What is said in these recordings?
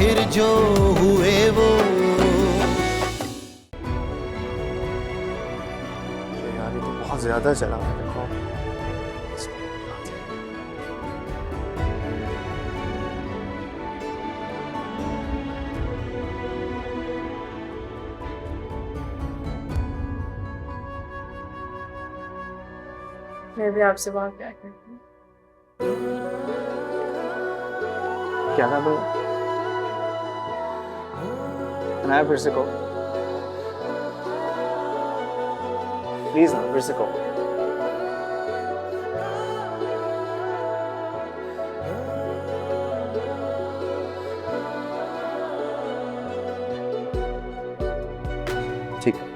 फिर जो हुए वो। यार ये तो बहुत ज्यादा चला मेरे को। मैं भी आपसे बहुत प्यार करती हूँ। क्या नाम है? अनाया फिर से कहो प्लीज ना, फिर से कहो। ठीक है।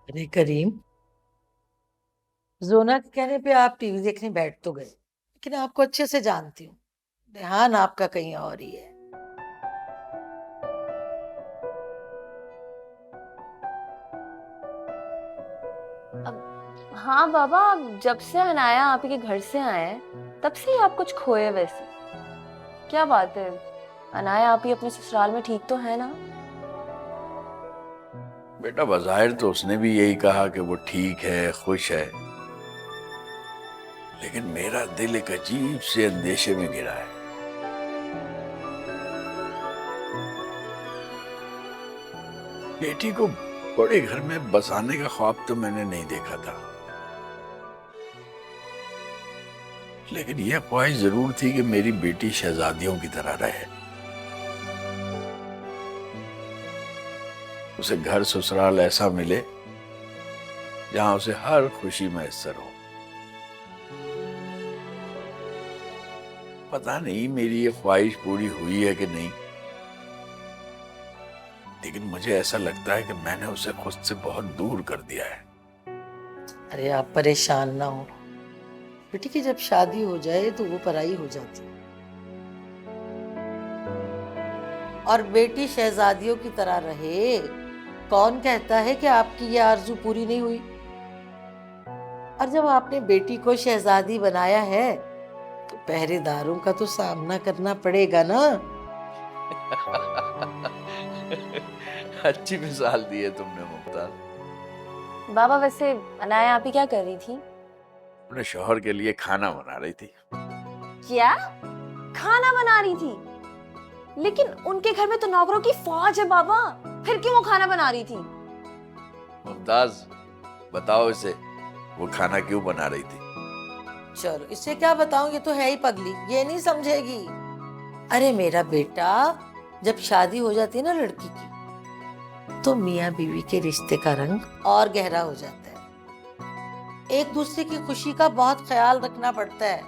अरे करीम, जोना के कहने पे आप टीवी देखने बैठ तो गए, लेकिन आपको अच्छे से जानती हूँ, ध्यान आपका कहीं और ही है। हाँ बाबा, जब से अनाया आप ही के घर से आए हैं तब से ही आप कुछ खोए वैसे। क्या बात है, अनाया आप ही अपने ससुराल में ठीक तो है ना? बेटा बज़ाहिर तो उसने भी यही कहा कि वो ठीक है, खुश है, लेकिन मेरा दिल एक अजीब से अंदेशे में गिरा है। बेटी को बड़े घर में बसाने का ख्वाब तो मैंने नहीं देखा था, लेकिन यह ख्वाहिश जरूर थी कि मेरी बेटी शहजादियों की तरह रहे। उसे घर ससुराल ऐसा मिले जहां उसे हर खुशी मैसर हो। पता नहीं मेरी ये ख्वाहिश पूरी हुई है कि नहीं, लेकिन मुझे ऐसा लगता है कि मैंने उसे खुद से बहुत दूर कर दिया है। अरे आप परेशान ना हो, बेटी की जब शादी हो जाए तो वो पराई हो जाती है, और बेटी शहजादियों की तरह रहे। कौन कहता है कि आपकी ये आरज़ू पूरी नहीं हुई? और जब आपने बेटी को शहजादी बनाया है तो पहरेदारों का तो सामना करना पड़ेगा ना। अच्छी मिसाल दी है तुमने मुमताज। बाबा वैसे अनाया आप ही क्या कर रही थी? अपने शौहर के लिए खाना बना रही थी। क्या खाना बना रही थी? लेकिन उनके घर में तो नौकरों की फौज है बाबा, फिर क्यों वो खाना बना रही थी? मुमताज बताओ इसे, वो खाना क्यों बना रही थी? चलो इसे क्या बताऊं, ये तो है ही पगली, ये नहीं समझेगी। अरे मेरा बेटा, जब शादी हो जाती है ना लड़की की, तो मियाँ बीवी के रिश्ते का रंग और गहरा हो जाता है। एक दूसरे की खुशी का बहुत ख्याल रखना पड़ता है,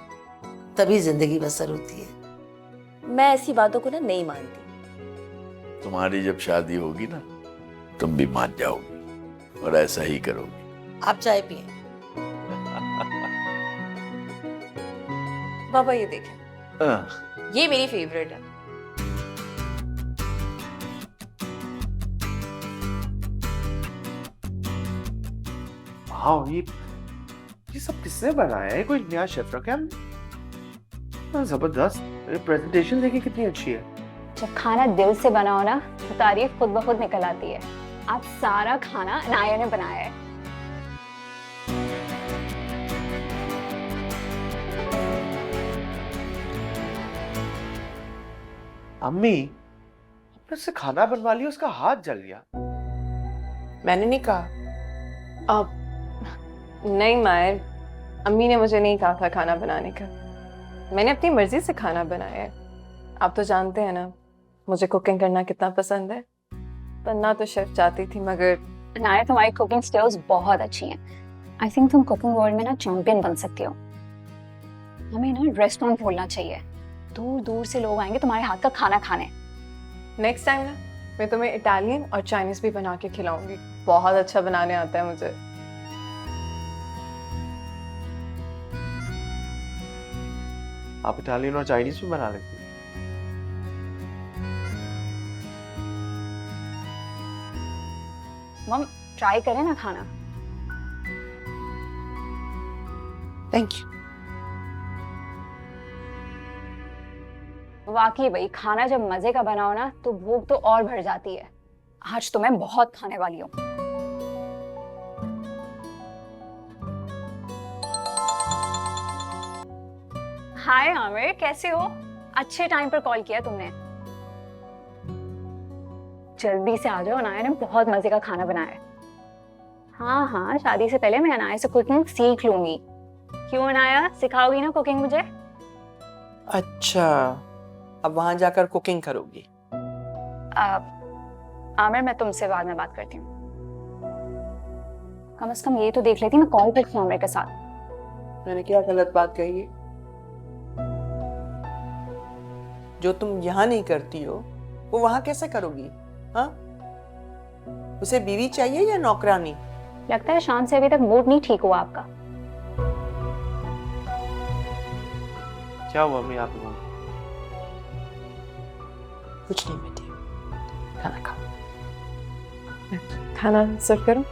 तभी जिंदगी बसर होती है। मैं ऐसी बातों को ना नहीं मानती। तुम्हारी जब शादी होगी ना, तुम भी मान जाओगी और ऐसा ही करोगी। आप चाय पिए। बाबा ये देखें, ये मेरी फेवरेट है। वाह, ये सब किसने बनाया है? कोई नया शेफ रखा है हमने? जबरदस्त। प्रेजेंटेशन देखिए कितनी अच्छी है। जब खाना दिल से बना हो ना तो तारीफ खुद ब खुद निकल आती है। आज सारा खाना अनाया ने बनाया है। अम्मी, आपने उससे खाना बनवा लिया, उसका हाथ जल गया। मैंने नहीं कहा। अब नहीं मायर, अम्मी ने मुझे नहीं कहा था खाना बनाने का। मैंने अपनी मर्जी से खाना बनाया है। आप तो जानते हैं ना मुझे कुकिंग करना कितना पसंद है। बनना तो शेफ चाहती थी, मगर अनाया तुम्हारी कुकिंग स्किल्स बहुत अच्छी हैं। आई थिंक तुम कुकिंग वर्ल्ड में ना चैंपियन बन सकती हो। हमें ना रेस्टोरेंट खोलना चाहिए, दूर दूर से लोग आएंगे तुम्हारे हाथ का खाना खाने। नेक्स्ट टाइम ना मैं तुम्हें इटालियन और चाइनीज भी बना के खिलाऊंगी। बहुत अच्छा बनाने आता है मुझे। आप इटालियन और चाइनीज भी बना लेती हैं? मम ट्राई करें ना खाना। Thank you. वाकई भाई, खाना जब मजे का बनाओ ना तो भूख तो और बढ़ जाती है। आज तो मैं बहुत खाने वाली हूँ। हाय आमिर, कैसे हो? अच्छे टाइम पर कॉल किया तुमने। जल्दी से आ जाओ, अनाया ने बहुत मजे का खाना बनाया है। हाँ हाँ, शादी से पहले मैं अनाया से कुकिंग सीख लूंगी। क्यों अनाया, सिखाओगी ना कुकिंग मुझे? अच्छा, अब वहां जाकर कुकिंग करोगी? आमिर, मैं तुमसे बाद में बात करती हूँ। कम से कम ये तो देख लेती मैं कॉल पर थी आमिर के साथ। मैंने क्या गलत बात कही है? जो तुम यहाँ नहीं करती हो वो वहां कैसे करोगी? हाँ, उसे बीवी चाहिए या नौकरानी? लगता है शाम से अभी तक मूड नहीं ठीक हुआ आपका। क्या हुआ मैं आप लोगों? कुछ नहीं बेटी, खाना खाओ। खाना सर्व करूं?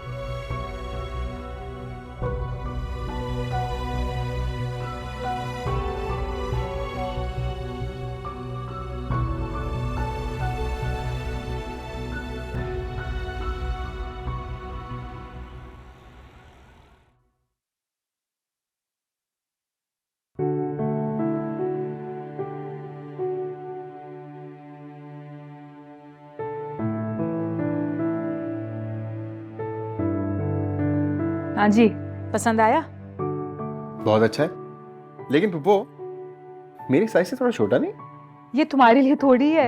हाँ जी, पसंद आया? बहुत अच्छा है, लेकिन पुप्पो मेरी साइज से थोड़ा छोटा नहीं? ये तुम्हारे लिए थोड़ी है,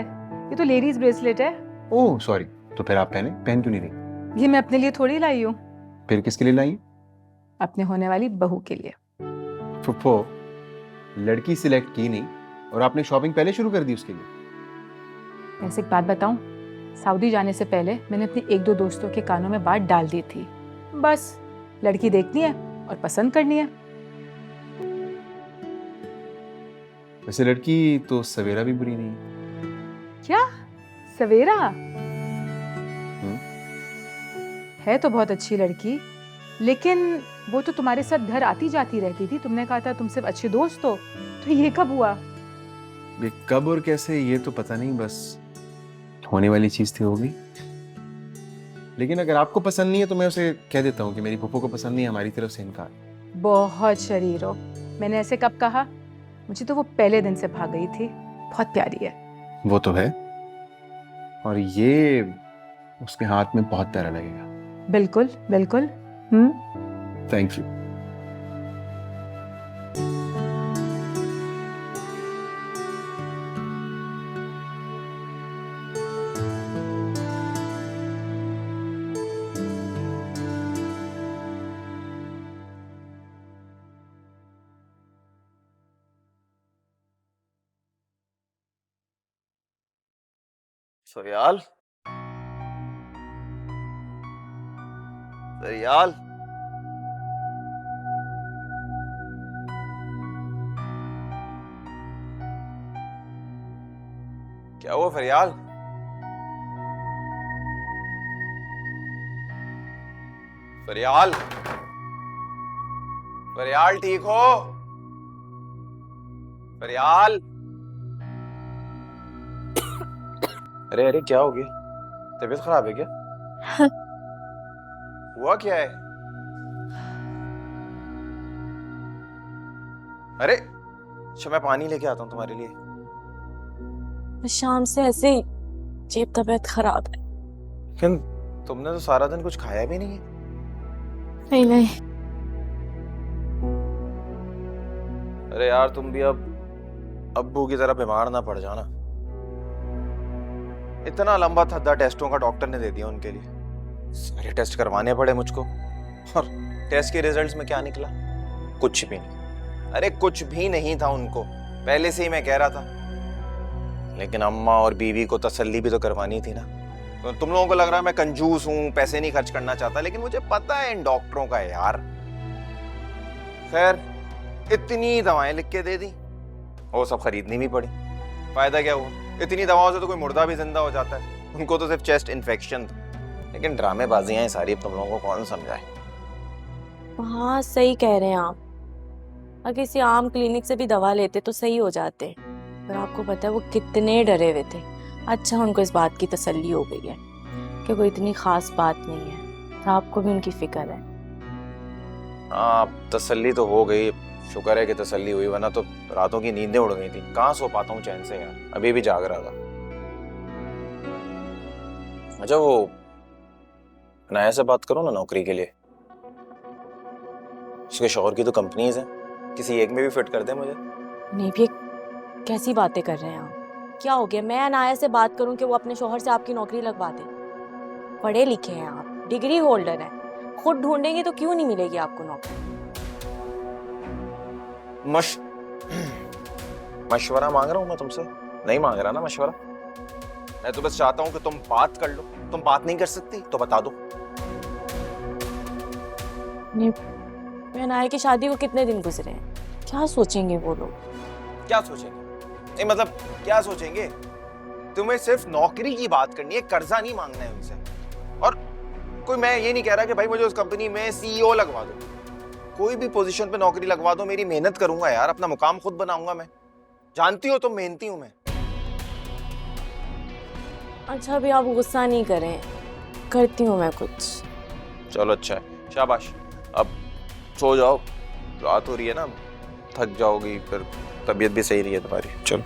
ये तो लेडीज ब्रेसलेट है। ओह सॉरी, तो फिर आप पहन क्यों नहीं रही? ये मैं अपने लिए थोड़ी लाई हूँ, फिर किसके लिए लाई? अपने होने वाली बहू के लिए। पुप्पो, लड़की सिलेक्ट की नहीं और आपने शॉपिंग पहले शुरू कर दी उसके लिए। ऐसे एक बात बताऊं, सऊदी जाने से पहले मैंने अपने एक दो दोस्तों के कानों में बात डाल दी थी। बस लड़की देखनी है और पसंद करनी है। वैसे लड़की तो सवेरा भी बुरी नहीं है। क्या सवेरा? है तो बहुत अच्छी लड़की, लेकिन वो तो तुम्हारे साथ घर आती जाती रहती थी। तुमने कहा था तुम सिर्फ अच्छे दोस्त हो, तो ये कब हुआ? ये कब और कैसे ये तो पता नहीं, बस होने वाली चीज थी, होगी। लेकिन अगर आपको पसंद नहीं है तो मैं उसे कह देता हूँ कि मेरी पुप्पो को पसंद नहीं है, हमारी तरफ से इनकार। बहुत शरीर हो। मैंने ऐसे कब कहा? मुझे तो वो पहले दिन से भाग गई थी। बहुत प्यारी है। वो तो है, और ये उसके हाथ में बहुत प्यारा लगेगा। बिल्कुल बिल्कुल। Thank you. सरियाल, सरियाल, क्या हुआ फरियाल? फरियाल, फरियाल ठीक हो? फरियाल, अरे अरे क्या हो गया? तबीयत खराब है क्या? हुआ क्या है? अरे अच्छा, मैं पानी लेके आता हूँ तुम्हारे लिए। शाम से ऐसे ही जेब तबीयत खराब है। लेकिन तुमने तो सारा दिन कुछ खाया भी नहीं है। नहीं नहीं, अरे यार तुम भी अब अब्बू की तरह बीमार ना पड़ जाना। इतना लंबा थद्दा टेस्टों का डॉक्टर ने दे दिया उनके लिए। सारे टेस्ट करवाने पड़े मुझको, और टेस्ट के रिजल्ट्स में क्या निकला? कुछ भी नहीं। अरे कुछ भी नहीं था उनको, पहले से ही मैं कह रहा था। लेकिन अम्मा और बीवी को तसल्ली भी तो करवानी थी ना। तो तुम लोगों को लग रहा है मैं कंजूस हूं, पैसे नहीं खर्च करना चाहता, लेकिन मुझे पता है इन डॉक्टरों का यार। खैर इतनी दवाएं लिख के दे दी, वो सब खरीदनी भी पड़ी। फायदा क्या हुआ? इतनी दवाओं से तो कोई मुर्दा भी जिंदा हो जाता है। उनको तो सिर्फ चेस्ट इन्फेक्शन था, लेकिन ड्रामेबाजियां हैं सारी, अब तुम लोगों को कौन समझाए। हाँ सही कह रहे हैं आप। अगर किसी आम क्लिनिक से भी दवा लेते तो सही हो जाते, पर आपको पता है वो कितने डरे हुए थे। अच्छा उनको इस बात की तसल्ली हो गई है कि कोई इतनी खास बात नहीं है, तो आपको भी उनकी फिक्र है। हाँ तसल्ली तो हो गई, शुक्र है कि तसल्ली हुई, वरना तो रातों की नींदें उड़ गई थी। कहाँ सो पाता हूँ चैन से यार, अभी भी जाग रहा था। अच्छा वो अनाया से बात करो ना नौकरी के लिए, उसके शौहर की तो कंपनीज हैं, किसी एक में भी फिट कर दे मुझे। नहीं भी कैसी बातें कर रहे हैं आप? क्या हो गया मैं अनाया से बात करूं कि वो अपने शोहर से आपकी नौकरी लगवा दे? पढ़े लिखे हैं आप, डिग्री होल्डर हैं, खुद ढूंढेंगे तो क्यों नहीं मिलेगी आपको नौकरी? मशवरा मांग रहा हूँ मैं तुमसे, नहीं मांग रहा ना मशवरा। मैं तो बस चाहता हूँ कि तुम बात कर लो। तुम बात नहीं कर सकती तो बता दो। नहीं मैं अनाया की शादी को कितने दिन गुजरे हैं, क्या सोचेंगे वो लोग? क्या सोचेंगे? नहीं मतलब क्या सोचेंगे? तुम्हें सिर्फ नौकरी की बात करनी है, कर्जा नहीं मांगना है उनसे। और कोई, मैं ये नहीं कह रहा कि भाई मुझे उस कंपनी में CEO लगवा दो, कोई भी पोजीशन पे नौकरी लगवा दो, मेरी मेहनत करूंगा यार, अपना मुकाम खुद बनाऊंगा मैं। जानती हो तुम मेहनती हूं मैं। अच्छा अभी आप गुस्सा नहीं करें, करती हूँ मैं कुछ। चलो अच्छा है, शाबाश। अब सो जाओ, रात हो रही है ना, थक जाओगी, फिर तबीयत भी सही रही है तुम्हारी। चलो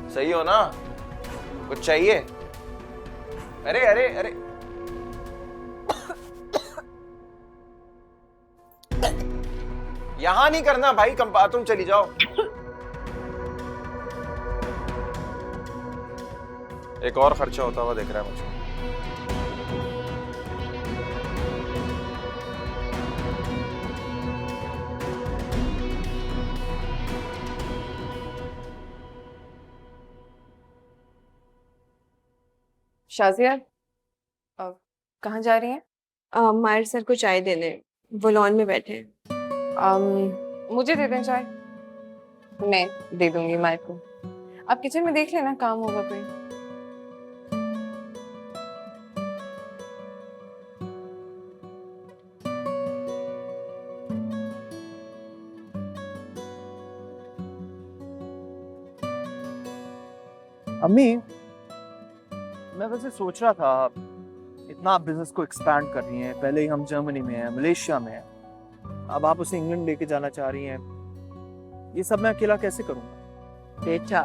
सही हो ना? कुछ चाहिए? अरे अरे अरे यहां नहीं करना भाई, तुम चली जाओ। एक और खर्चा होता हुआ दिख रहा है मुझे। शाजिया कहाँ जा रही हैं? मायर सर को चाय देने, वो लॉन में बैठे हैं। मुझे दे दें चाय? मैं दे दूंगी मायर को। आप किचन में देख लेना, काम होगा कोई। अम्मी मैं वैसे सोच रहा था, इतना आप बिजनेस को एक्सपैंड कर रही हैं, पहले ही हम जर्मनी में हैं, मलेशिया में हैं, अब आप उसे इंग्लैंड लेके जाना चाह रही हैं, ये सब मैं अकेला कैसे करूँगा? बेटा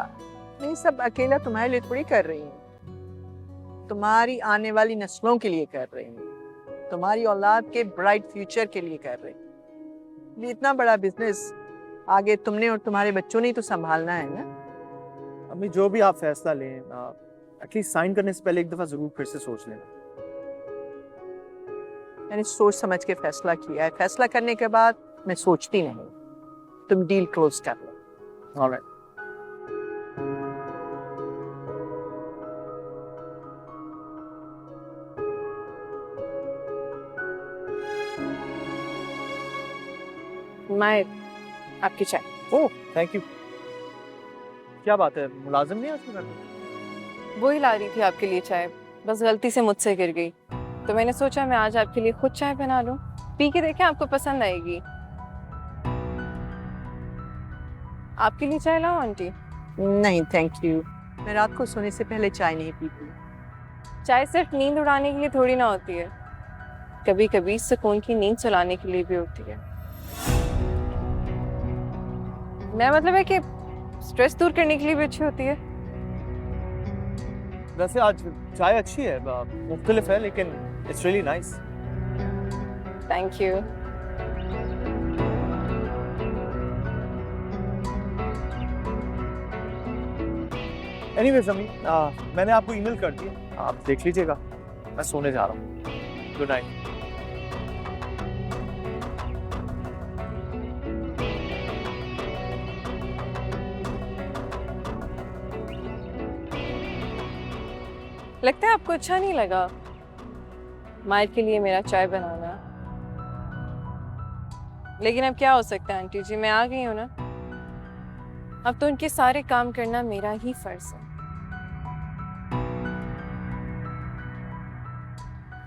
ये सब अकेला तुम्हारे लिए थोड़ी कर रही हूँ, तुम्हारी आने वाली नस्लों के लिए कर रही हूँ, तुम्हारी औलाद के ब्राइट फ्यूचर के लिए कर रही हूँ। ये इतना बड़ा बिजनेस आगे तुमने और तुम्हारे बच्चों ने तो संभालना है ना। अम्मी जो भी आप फैसला लें, एटलीस्ट साइन करने से पहले एक दफा जरूर फिर से सोच लेना। मैंने सोच समझ के फैसला किया है, फैसला करने के बाद मैं सोचती नहीं। तुम डील क्लोज कर लो। ऑलराइट। मायर आपकी चाय। Oh thank you. क्या बात है, मुलाजिम नहीं है उसके घर में? वो ही ला रही थी आपके लिए चाय, बस गलती से मुझसे गिर गई, तो मैंने सोचा मैं आज आपके लिए खुद चाय बना लूं, पी के देखें आपको पसंद आएगी। आपके लिए चाय लाऊं आंटी? नहीं थैंक यू, मैं रात को सोने से पहले चाय नहीं पीती। चाय सिर्फ नींद उड़ाने के लिए थोड़ी ना होती है, कभी कभी सुकून की नींद चलाने के लिए भी होती है। मेरा मतलब है कि स्ट्रेस दूर करने के लिए भी अच्छी होती है। वैसे आज चाय अच्छी है, मुख्तलिफ है, लेकिन it's really nice. Thank you. Anyways अम्मी, मैंने आपको ईमेल कर दिया, आप देख लीजिएगा। मैं सोने जा रहा हूँ। Good night. लगता है आपको अच्छा नहीं लगा मायर के लिए मेरा चाय बनाना। लेकिन अब क्या हो सकता है आंटी जी, मैं आ गई हूँ ना। अब तो उनके सारे काम करना मेरा ही फर्ज है।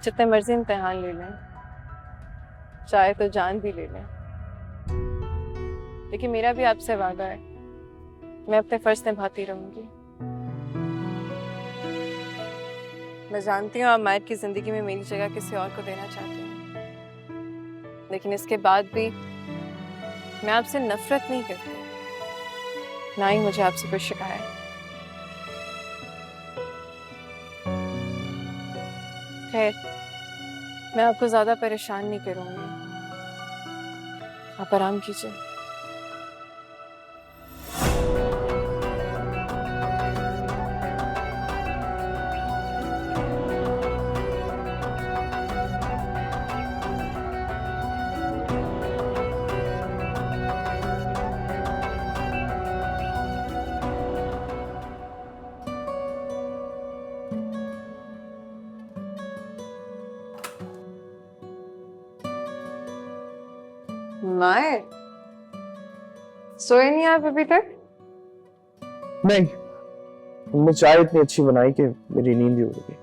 जितने मर्जी इम्तिहान ले लें, चाहे तो जान भी ले लें, लेकिन मेरा भी आपसे वादा है, मैं अपने फर्ज निभाती रहूंगी। मैं जानती हूँ आप मायर की जिंदगी में मेरी जगह किसी और को देना चाहते हैं, लेकिन इसके बाद भी मैं आपसे नफरत नहीं करती, ना ही मुझे आपसे कोई शिकायत। खैर, मैं आपको ज्यादा परेशान नहीं करूंगी, आप आराम कीजिए। मायर, सोए नहीं आप अभी तक? नहीं, तुमने चाय इतनी अच्छी बनाई कि मेरी नींद ही उड़ गई।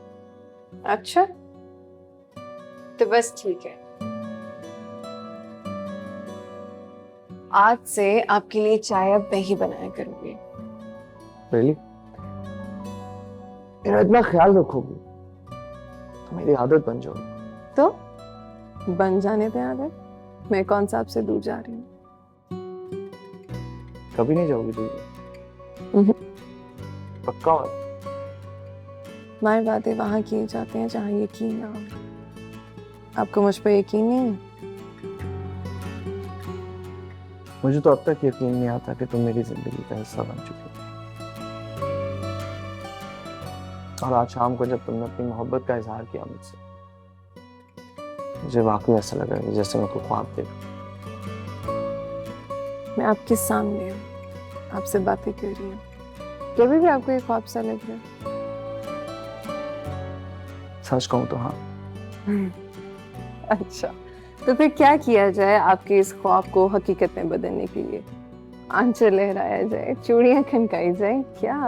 अच्छा, तो बस ठीक है। आज से आपके लिए चाय अब मैं ही बनाया करूंगी। रियली? मेरा इतना ख्याल रखोगी तो मेरी आदत बन जाएगी। तो बन जाने दें आदत, मैं कौन सा आपसे दूर जा रही हूँ। कभी नहीं जाओगी दूर? पक्का? हमारे वादे वहां किए जाते हैं जहां यकीन ना हो। आपको मुझ पर यकीन नहीं है? मुझे तो अब तक यकीन नहीं आता कि तुम मेरी जिंदगी का हिस्सा बन चुकी हो। और आज शाम को जब तुमने अपनी मोहब्बत का इजहार किया मुझसे, मुझे वाकई ऐसा लगा कि जैसे मैं कोई ख्वाब देख रहा हूं। मैं आपके सामने हूँ, आपसे बातें कर रही हूँ, कभी भी आपको एक ख्वाब सा लग रहा है? सच कहूं तो हाँ। अच्छा, तो फिर क्या किया जाए आपके इस ख्वाब को हकीकत में बदलने के लिए? आंचल लहराया जाए, चूड़ियां खनकाई जाए, क्या?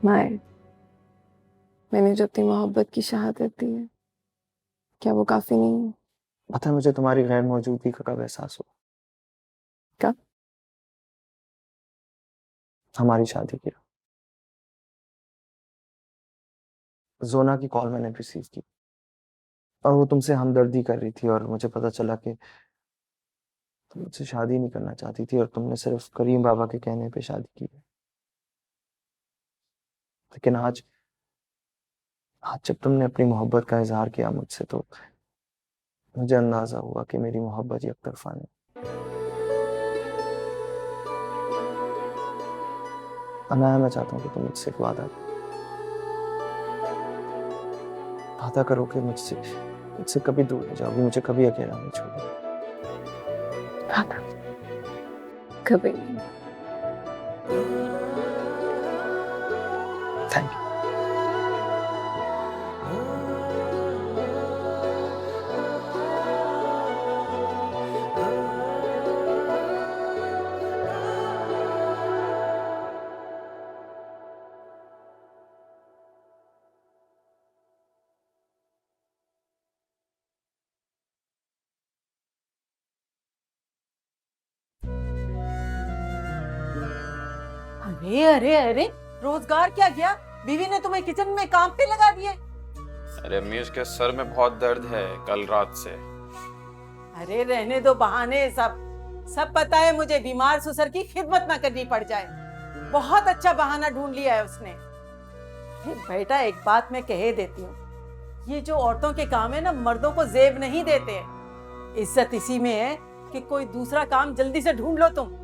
मायर, मैंने जो अपनी मोहब्बत की शहादत दी है, क्या वो काफी नहीं है? पता है मुझे तुम्हारी गैर मौजूदगी का कब एहसास हुआ? कब? हमारी शादी की। जोना की कॉल मैंने रिसीव की और वो तुमसे हमदर्दी कर रही थी, और मुझे पता चला कि तुम मुझसे शादी नहीं करना चाहती थी और तुमने सिर्फ करीम बाबा के कहने पे शादी की है। लेकिन आज जब तुमने अपनी मोहब्बत का इजहार किया मुझसे, तो मुझे अंदाजा हुआ कि मेरी मोहब्बत एकतरफा नहीं। अनाया, मैं चाहता हूँ कि तुम मुझसे एक वादा करो कि मुझसे कभी दूर नहीं जाओगी, मुझे कभी अकेला नहीं छोड़ोगी। कभी नहीं। Thank you. अरे अरे अरे, रोजगार क्या गया? बीवी ने तुम्हें किचन में काम पे लगा दिए। अरे अम्मी, उसके सर में बहुत दर्द है कल रात से। अरे रहने दो बहाने, सब पता है मुझे, बीमार ससुर की खिदमत ना करनी पड़ जाए। बहुत अच्छा बहाना ढूंढ लिया है उसने। बेटा, एक बात मैं कह देती हूँ, ये जो औरतों के काम है ना, मर्दों को जेब नहीं देते। इज्जत इसी में है कि कोई दूसरा काम जल्दी से ढूंढ लो तुम।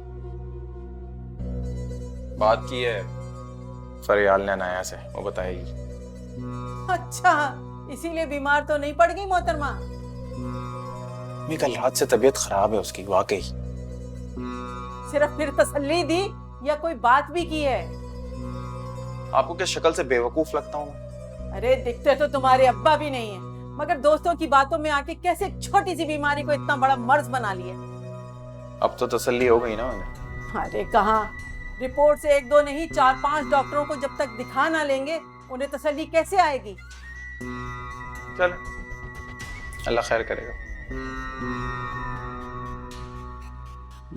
बात की है फरियाल ने अनाया से, वो बताएगी। अच्छा, इसीलिए बीमार तो नहीं पड़ गई मोहतरमा? मैं कल रात से तबीयत खराब है उसकी, वाकई। सिर्फ फिर तसल्ली दी या कोई बात भी की है? आपको क्या शक्ल से बेवकूफ लगता हूँ? अरे दिखते तो तुम्हारे अब्बा भी नहीं है, मगर दोस्तों की बातों में आके कैसे एक छोटी सी बीमारी को इतना बड़ा मर्ज बना लिया। अब तो तसल्ली हो गई ना उन्हें। अरे कहाँ, रिपोर्ट से 1-2 नहीं 4-5 डॉक्टरों को जब तक दिखा ना लेंगे उन्हें तसल्ली कैसे आएगी। चल, अल्लाह खैर करेगा।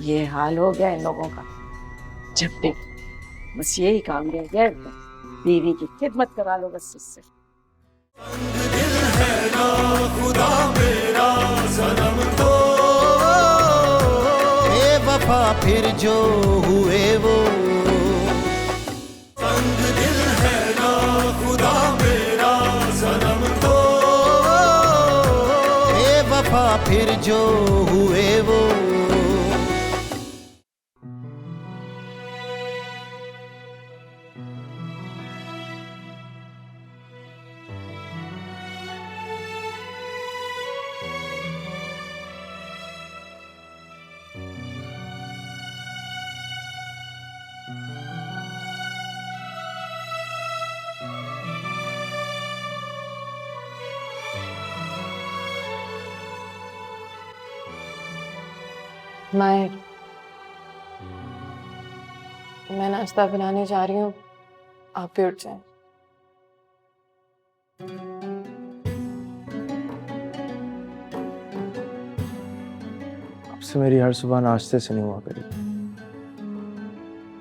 ये हाल हो गया इन लोगों का। जब भी बस यही काम रह गया, बीवी की खिदमत करा लो बस इससे। बेवफा फिर जो हुए वो संग दिल है ना खुदा मेरा सनम तो, बेवफा फिर जो हुए वो। मायर, मैं नाश्ता बनाने जा रही हूँ, आप भी उठ जाएं। अब से मेरी हर सुबह नाश्ते से नहीं हुआ करेगी।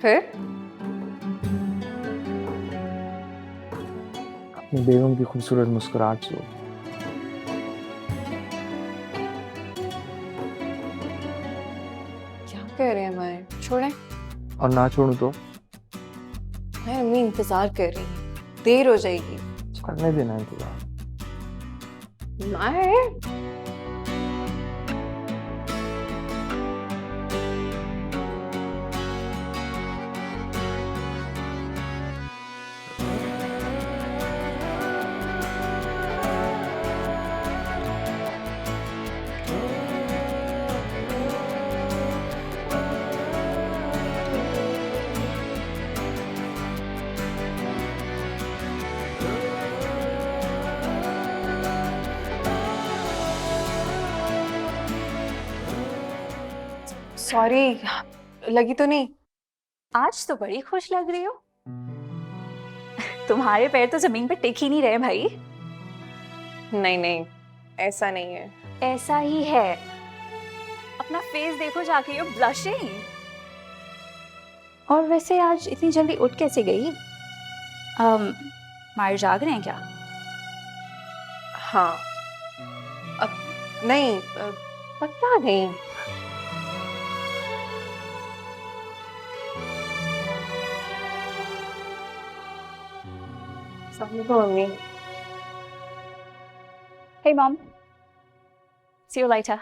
फिर अपनी बेगम की खूबसूरत मुस्कुराहट से। क्या कह रहे हैं मायर, छोड़ें। और ना छोड़ूं तो मैं अम्मी इंतजार कर रही है, देर हो जाएगी। करने देना इंतजार। मायर, सॉरी, लगी तो नहीं? आज तो बड़ी खुश लग रही हो। तुम्हारे पैर तो जमीन पे टिक ही नहीं रहे भाई। नहीं नहीं, ऐसा नहीं है। ऐसा ही है। अपना फेस देखो जाके, यू ब्लशिंग। और वैसे आज इतनी जल्दी उठ कैसे गई? मायर जाग रहे हैं क्या? हाँ, अब नहीं, पता नहीं। Mummy. Hey mom. See you later.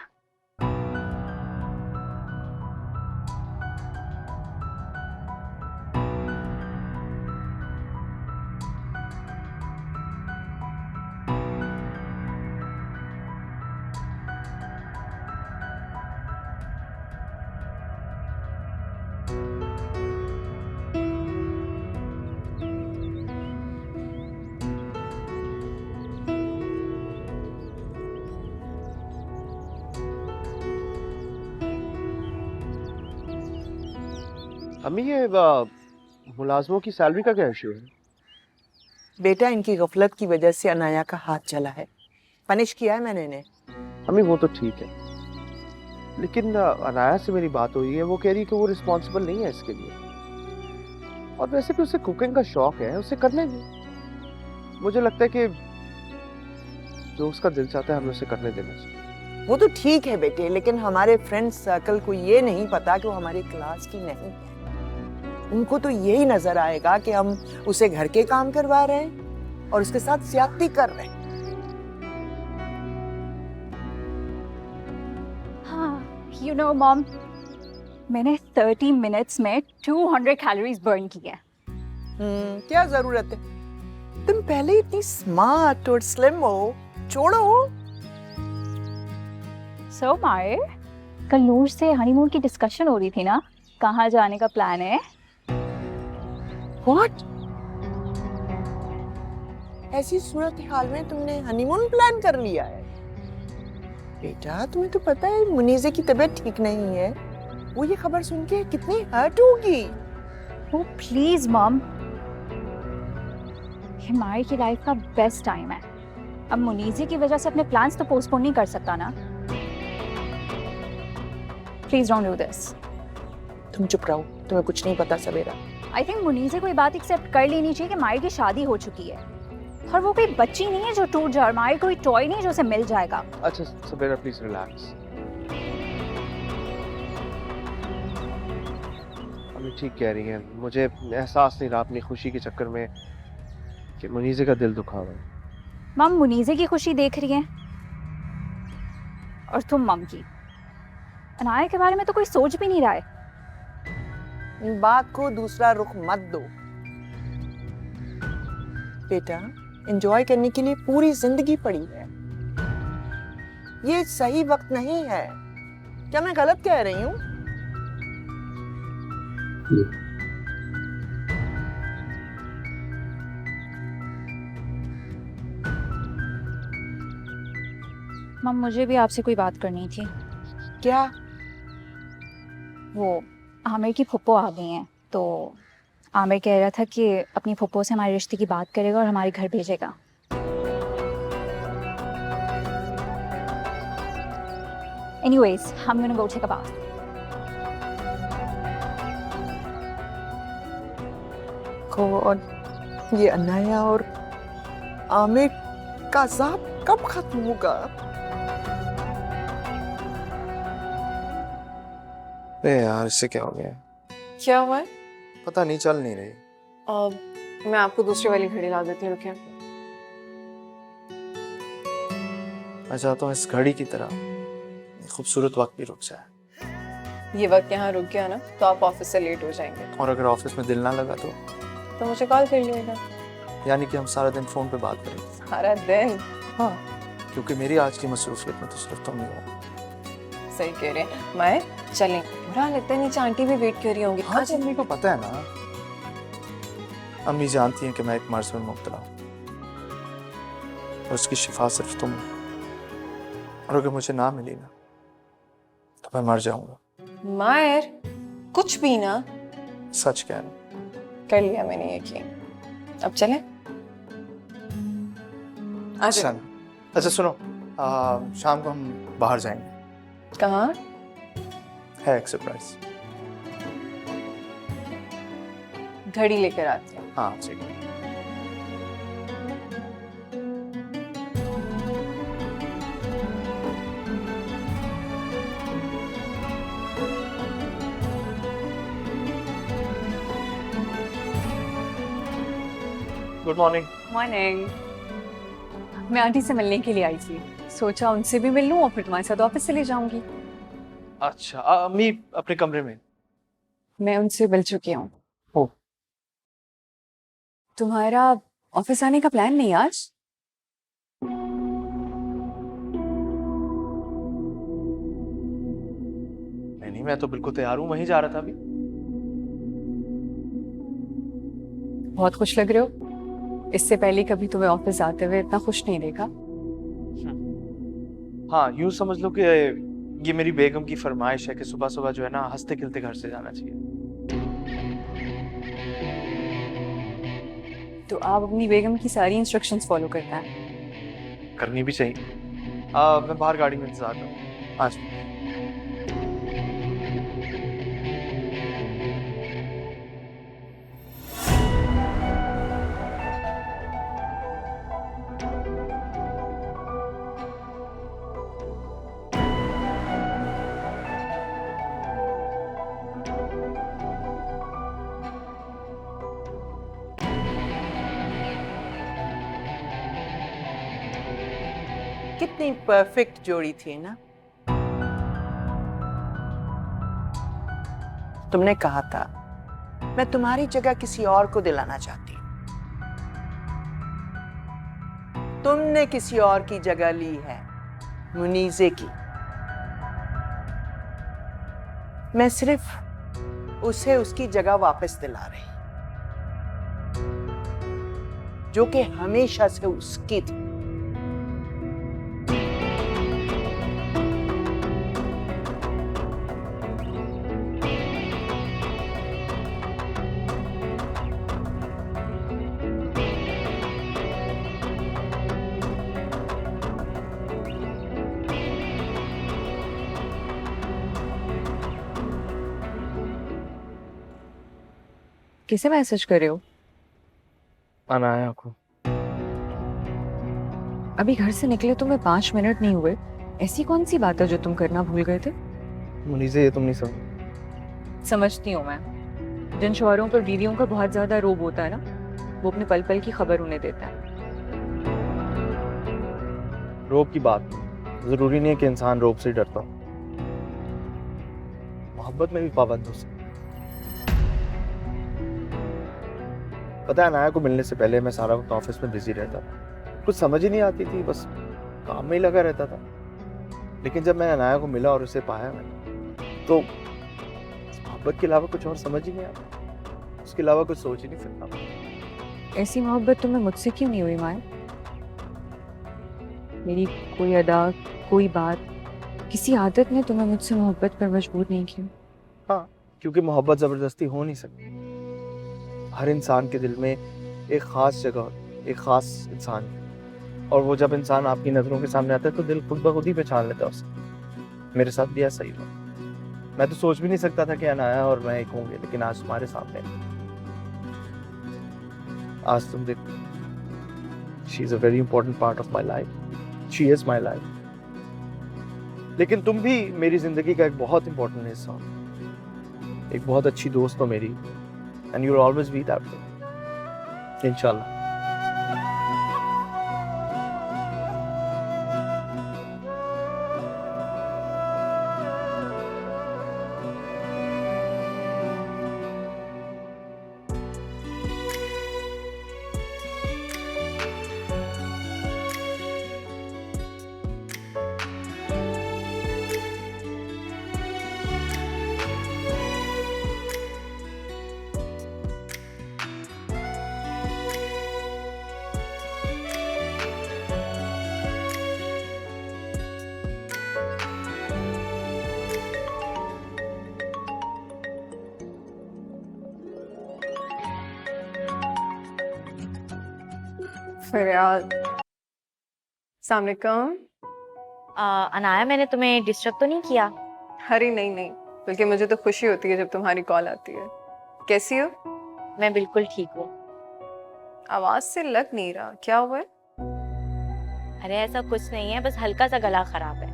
अम्मी ये मुलाजमों की सैलरी का क्या इशू है? बेटा, इनकी गफलत की वजह से अनाया का हाथ चला है, पनिश किया है मैंने इन्हें। अम्मी वो तो ठीक है, लेकिन अनाया से मेरी बात हुई है, वो कह रही है कि वो रिस्पॉन्सिबल नहीं है इसके लिए। और वैसे भी उसे कुकिंग का शौक है, उसे करने दे। मुझे लगता है कि जो उसका दिल चाहता है हमें उसे करने देना चाहिए। वो तो ठीक है बेटे, लेकिन हमारे फ्रेंड सर्कल को ये नहीं पता कि वो हमारी क्लास की नहीं है। उनको तो यही नजर आएगा कि हम उसे घर के काम करवा रहे हैं और उसके साथ ज्यादती कर रहे हैं। हाँ, you know mom, मैंने 30 मिनट्स में 200 कैलोरीज बर्न की है। क्या जरूरत है? तुम पहले इतनी स्मार्ट और स्लिम हो, छोड़ो। So मायर, कल नूर से हनीमून की डिस्कशन हो रही थी ना, कहाँ जाने का प्लान है? What? ऐसी सूरत हाल में तुमने हनीमून प्लान कर लिया है? बेटा तुम्हें तो पता है मुनीजे की तबीयत ठीक नहीं है। वो ये खबर सुन के कितनी हर्ट होगी। ओ प्लीज मॉम, ये माई की लाइफ का बेस्ट टाइम है। अब मुनीजे की वजह से अपने प्लान्स तो पोस्टपोन नहीं कर सकता ना। Please don't do this. तुम चुप रहो, तुम्हें कुछ नहीं पता सवेरा। आई थिंक मुनीजे को ये बात एक्सेप्ट कर लेनी चाहिए कि माई की शादी हो चुकी है और वो कोई बच्ची नहीं है जो टूट जाए। माई कोई टॉय नहीं है जो उसे मिल जाएगा। अच्छा सवेरा प्लीज रिलैक्स। अम्मी ठीक कह रही हैं। मुझे एहसास नहीं रहा अपनी खुशी के चक्कर में कि मुनीजे का दिल दुखा हुआ है। मम मुनीजे की खुशी देख रही है और तुम मम की। अनाया के बारे में तो कोई सोच भी नहीं रहा है। इन बात को दूसरा रुख मत दो बेटा। एंजॉय करने के लिए पूरी जिंदगी पड़ी है। ये सही वक्त नहीं है। क्या मैं गलत कह रही हूँ? मम मुझे भी आपसे कोई बात करनी थी। क्या? वो आमिर की फुप्पो आ गई हैं, तो आमिर कह रहा था कि अपनी फुप्पो से हमारे रिश्ते की बात करेगा और हमारे घर भेजेगा। Anyways, I'm gonna go take a bath. और ये अनाया और आमिर का अज़ाब कब खत्म होगा? यार इससे क्या हो गया? क्या हुआ है? पता नहीं, चल नहीं रही। मैं आपको दूसरी वाली घड़ी ला देती हूँ, रुकिए। मैं चाहता हूँ इस घड़ी की तरह खूबसूरत वक्त भी रुक जाए। ये वक्त यहाँ रुक गया ना तो आप ऑफिस से लेट हो जाएंगे। और अगर ऑफिस में दिल ना लगा तो मुझे कॉल कर लीजिएगा। यानी कि हम सारा दिन फोन पे बात करेंगे। सारा दिन? हाँ, क्योंकि मेरी आज की मसरूफियत में तो सिर्फ तुम ही हो। सही कह रहे हैं। मैं चलें, बुरा लगता है नीचे आंटी भी वेट कर रही होंगी। हाँ अम्मी को पता है ना। अम्मी जानती हैं कि मैं एक मर्ज में मुब्तला हूँ और उसकी शिफा सिर्फ तुम हो। और अगर मुझे ना मिली ना तो मैं मर जाऊंगा। मायर कुछ भी ना। सच कह रहा हूँ। कर लिया मैंने यकीन। अब चलें? अच्छा अच्छा सुनो, शाम को हम बाहर जाएंगे। कहाँ? है एक सरप्राइज। घड़ी लेकर आती हूँ। हाँ ठीक है। Good morning. मॉर्निंग। मैं आंटी से मिलने के लिए आई थी, सोचा उनसे भी मिल लूं और फिर तुम्हारे साथ ऑफिस चली जाऊंगी। अच्छा अम्मी अपने कमरे में? मैं उनसे मिल चुकी हूँ। ओ। तुम्हारा ऑफिस आने का प्लान नहीं आज? नहीं, मैं तो बिल्कुल तैयार हूँ, वहीं जा रहा था अभी। बहुत खुश लग रहे हो। इससे पहले कभी तुम्हें ऑफिस आते हुए इतना खुश नहीं देखा। हाँ यूं समझ लो कि ये मेरी बेगम की फरमाइश है कि सुबह सुबह जो है ना हंसते खिलते घर से जाना चाहिए। तो आप अपनी बेगम की सारी इंस्ट्रक्शंस फॉलो करता है? करनी भी चाहिए। मैं बाहर गाड़ी में इंतजार करूँ। आज कितनी परफेक्ट जोड़ी थी ना। तुमने कहा था मैं तुम्हारी जगह किसी और को दिलाना चाहती हूं। तुमने किसी और की जगह ली है, मुनीजे की। मैं सिर्फ उसे उसकी जगह वापस दिला रही। जो कि हमेशा से उसकी थी। किसे मैसेज कर रहे हो? अनाया को। अभी घर से निकले तुम्हें 5 मिनट नहीं हुए, ऐसी कौन सी बात है जो तुम करना भूल गए थे? मुनीसे, ये तुम नहीं समझ। समझती हूँ मैं। जिन शौहरों पर बीवियों का बहुत ज्यादा रोब होता है ना, वो अपने पल पल की खबर उन्हें देता है। रोब की बात जरूरी नहीं है कि इंसान रोब से डरता हो। मोहब्बत में भी पाबंद हो सकता। पता है, अनाया को मिलने से पहले मैं सारा वक्त ऑफिस में बिजी रहता था, कुछ समझ ही नहीं आती थी, बस काम में ही लगा रहता था। लेकिन जब मैं अनाया को मिला और उसे पाया मैंने, तो मोहब्बत के अलावा कुछ और समझ ही नहीं आता, उसके अलावा कुछ सोच ही नहीं सकता। ऐसी मोहब्बत तुम्हें मुझसे क्यों नहीं हुई माया? मेरी कोई अदा, कोई बात, किसी आदत ने तुम्हें मुझसे मोहब्बत पर मजबूर नहीं किया? हाँ, क्योंकि मोहब्बत जबरदस्ती हो नहीं सकती। हर इंसान के दिल में एक खास जगह, एक खास इंसान है, और वो जब इंसान आपकी नजरों के सामने आता है तो दिल खुद ब खुद ही पहचान लेता है उसे। मेरे साथ भी ऐसा ही हुआ। मैं तो सोच भी नहीं सकता था कि अनाया और मैं एक होंगे, लेकिन आज तुम्हारे सामने, आज तुम देखो, she is a very important part of my life, she is my life. लेकिन तुम भी मेरी जिंदगी का एक बहुत इंपॉर्टेंट हिस्सा हो, एक बहुत अच्छी दोस्त हो मेरी, and you'll always be that way, inshallah. फरियाद, अस्सलाम वालेकुम। अनाया, मैंने तुम्हें डिस्टर्ब तो नहीं किया? अरे नहीं नहीं, बल्कि मुझे तो खुशी होती है जब तुम्हारी कॉल आती है। कैसी हो? मैं बिल्कुल ठीक हूँ। आवाज से लग नहीं रहा, क्या हुआ है? अरे ऐसा कुछ नहीं है, बस हल्का सा गला खराब है।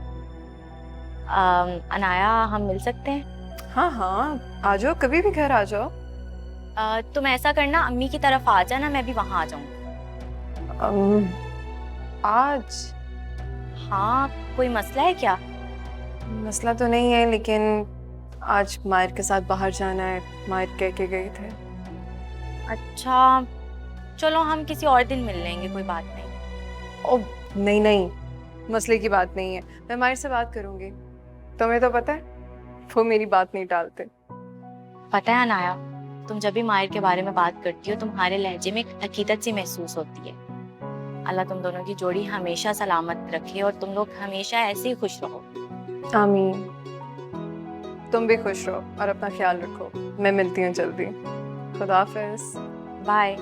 अनाया, हम मिल सकते हैं? हाँ हाँ, आ जाओ, कभी भी घर आ जाओ। तुम ऐसा करना, अम्मी की तरफ आ जाना, मैं भी वहाँ आ जाऊँगी। आज? हाँ, कोई मसला है क्या? मसला तो नहीं है, लेकिन आज मायर के साथ बाहर जाना है, मायर कह के गए थे। अच्छा, चलो हम किसी और दिन मिल लेंगे, कोई बात नहीं। ओ नहीं नहीं, मसले की बात नहीं है, मैं मायर से बात करूंगी। तुम्हें तो पता है, वो मेरी बात नहीं टालते। पता है अनाया, तुम जब भी मायर के बारे में बात करती हो, तुम्हारे लहजे में एक अकीदत सी महसूस होती है। अल्लाह तुम दोनों की जोड़ी हमेशा सलामत रखे और तुम लोग हमेशा ऐसे ही खुश रहो। आमीन। तुम भी खुश रहो और अपना ख्याल रखो। मैं मिलती हूँ जल्दी। खुदा हाफिज। बाय।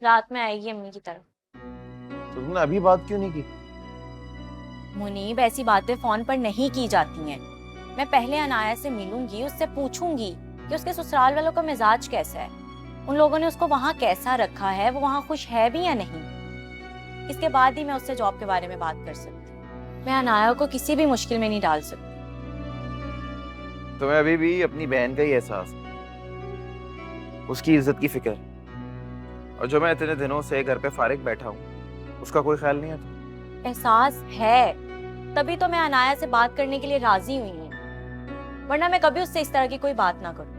रात में आएगी अम्मी की तरफ। तो तुमने अभी बात क्यों नहीं की? मुनीब, ऐसी बातें फोन पर नहीं की जाती हैं। मैं पहले अनाया से मिलूंगी, उससे पूछूंगी कि उसके ससुराल वालों का मिजाज कैसा है, उन लोगों ने उसको वहाँ कैसा रखा है, वो वहाँ खुश है भी या नहीं। इसके बाद ही मैं उससे जॉब के बारे में बात कर सकती। मैं अनाया को किसी भी मुश्किल में नहीं डाल सकती। तुम्हें अभी भी अपनी बहन का ही एहसास है, उसकी इज्जत की फिक्र, और जो मैं इतने दिनों से घर पे फारिग बैठा हूँ, उसका कोई ख्याल नहीं आता। एहसास है, तभी तो मैं अनाया से बात करने के लिए राजी हुई हूँ, वरना मैं कभी उससे इस तरह की कोई बात ना करूँ।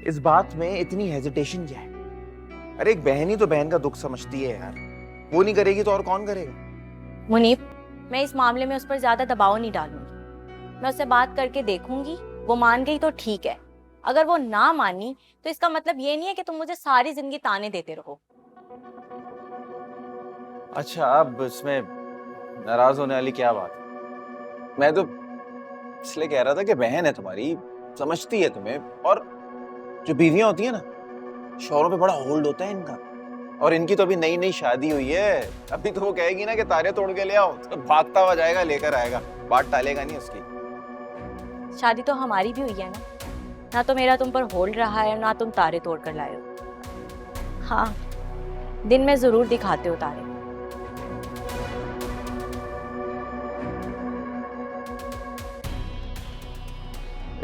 इस बात में इतनी हेजिटेशन क्या है? अरे एक बहन ही तो बहन का दुख समझती है यार, वो नहीं करेगी तो और कौन करेगा? मुनीब, मैं इस मामले में उस पर ज्यादा दबाव नहीं डालूंगी। मैं उससे बात करके देखूंगी, वो मान गई तो ठीक है, अगर वो ना मानी तो इसका मतलब ये नहीं है कि तुम मुझे सारी जिंदगी ताने देते रहो। अच्छा, अब इसमें नाराज होने वाली क्या बात है? मैं तो इसलिए कह रहा था कि बहन है तुम्हारी, समझती है तुम्हें, और जो बीवियां होती है ना, शौहरों पे बड़ा होल्ड होता है इनका, और इनकी तो अभी नई नई शादी हुई है। अभी तो वो कहेगी ना कि तारे तोड़ के ले आओ, तो भागता हुआ जाएगा, लेकर आएगा, बात टालेगा नहीं उसकी। शादी तो हमारी भी हुई है ना तो मेरा तुम पर होल्ड रहा है, ना तुम तारे तोड़ कर लाए हो। हाँ, दिन में जरूर दिखाते हो तारे।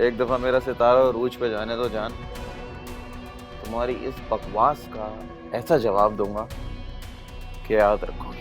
एक दफा मेरा सितारा रूज पे जाने दो जान, तुम्हारी इस बकवास का ऐसा जवाब दूंगा कि याद रखोगे।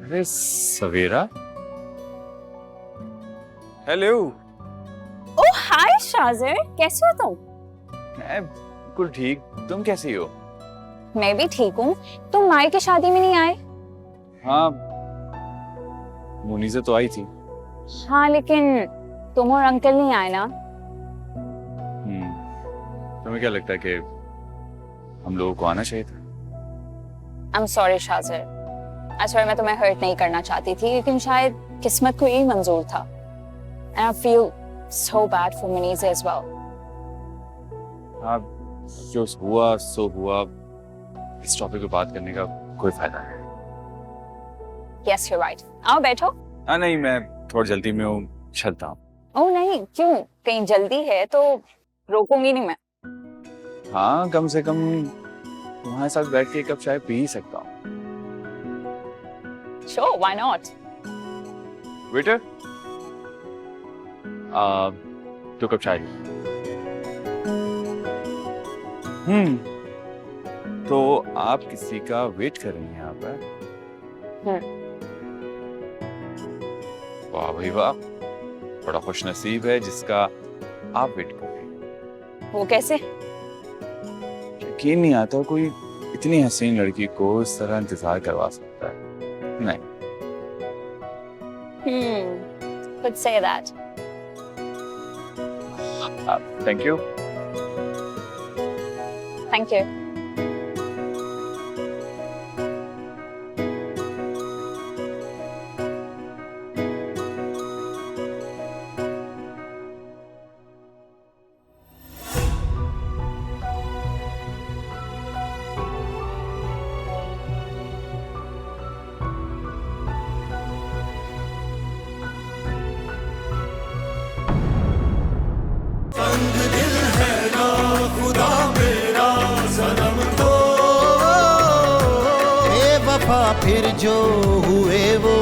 अरे सवेरा, हेलो। ओह हाय शाजिर, कैसे हो तुम? मैं बिल्कुल ठीक, तुम कैसी हो? मैं भी ठीक हूँ। तुम माई की शादी में नहीं आए? हाँ, मुनीज़ा तो आई थी। हाँ, लेकिन तुम और अंकल नहीं आए ना। तुम्हें क्या लगता है कि हम लोगों को आना चाहिए था? आई एम सॉरी शाजिर, मैं तुम्हें हर्ट नहीं करना चाहती थी, लेकिन शायद किस्मत को यही मंजूर था। And I feel so bad for Muniza as well. हाँ, जो हुआ सो हुआ, इस टॉपिक पे बात करने का कोई फायदा नहीं। Yes, you're right. आओ बैठो। हाँ नहीं, मैं थोड़ी जल्दी में हूँ, चलता हूँ। ओह नहीं, क्यों? कहीं जल्दी है तो रोकूंगी नहीं मैं। हाँ, कम से कम तुम्हारे साथ बैठ के एक कप चाय पी ही सकता हूँ। Sure, why not? Waiter, 2 cup चाय। तो आप किसी का वेट कर रही हैं यहाँ पर? वाह भाई वाह, बड़ा खुश नसीब है जिसका आप वेट कर रही हैं। वो कैसे? यकीन नहीं आता कोई इतनी हसीन लड़की को इस तरह इंतजार करवा सकता है। नहीं। Could say that. Thank you. Thank you. तंग दिल है ना खुदा मेरा सनम तो, बेवफा फिर जो हुए वो